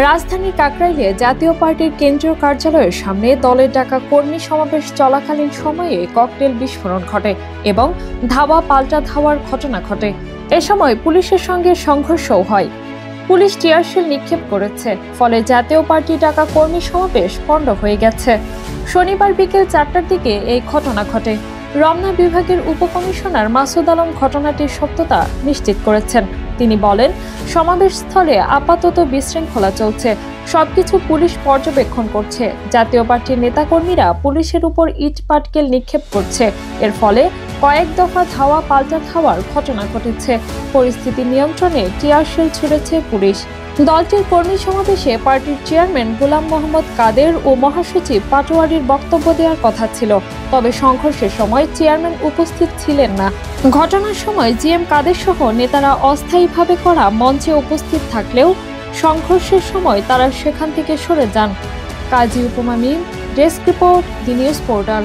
রাজধানীর কাকরাইলে জাতীয় পার্টির কেন্দ্রীয় কার্যালয়ের সামনে দলের ডাকা কর্মী সমাবেশ চলাকালীন সময়ে ককটেল বিস্ফোরণ ঘটে এবং ধাওয়া পাল্টা ধাওয়ার ঘটনা ঘটে। এ সময় পুলিশের সঙ্গে সংঘর্ষও হয়। পুলিশ টিয়ারশেল নিক্ষেপ করেছে, ফলে জাতীয় পার্টি ডাকা কর্মী সমাবেশ পণ্ড হয়ে গেছে। শনিবার বিকেল 4টার দিকে এই ঘটনা ঘটে। রমনা বিভাগের উপকমিশনার মাসুদ আলম ঘটনাটির সত্যতা নিশ্চিত করেছেন। তিনি বলেন, সমাবেশস্থলে আপাতত বিশৃঙ্খলা চলছে, সবকিছু পুলিশ পর্যবেক্ষণ করছে। জাতীয় পার্টির নেতাকর্মীরা পুলিশের উপর ইট পাটকেল নিক্ষেপ করছে। এর ফলে কয়েক দফা ধাওয়া পাল্টা ধাওয়ার ঘটনা ঘটেছে। পরিস্থিতি নিয়ন্ত্রণে টিয়ারশেল ছুড়েছে পুলিশ। দলটির কর্মী সমাবেশে পার্টির চেয়ারম্যান গোলাম মোহাম্মদ কাদের ও মহাসচিব পাটোয়ারির বক্তব্য দেওয়ার কথা ছিল, তবে সংঘর্ষের সময় চেয়ারম্যান উপস্থিত ছিলেন না। ঘটনার সময় জিএম কাদের সহ নেতারা অস্থায়ীভাবে করা মঞ্চে উপস্থিত থাকলেও সংঘর্ষের সময় তারা সেখান থেকে সরে যান। Kazi Upoma Mim, desk report, the news portal.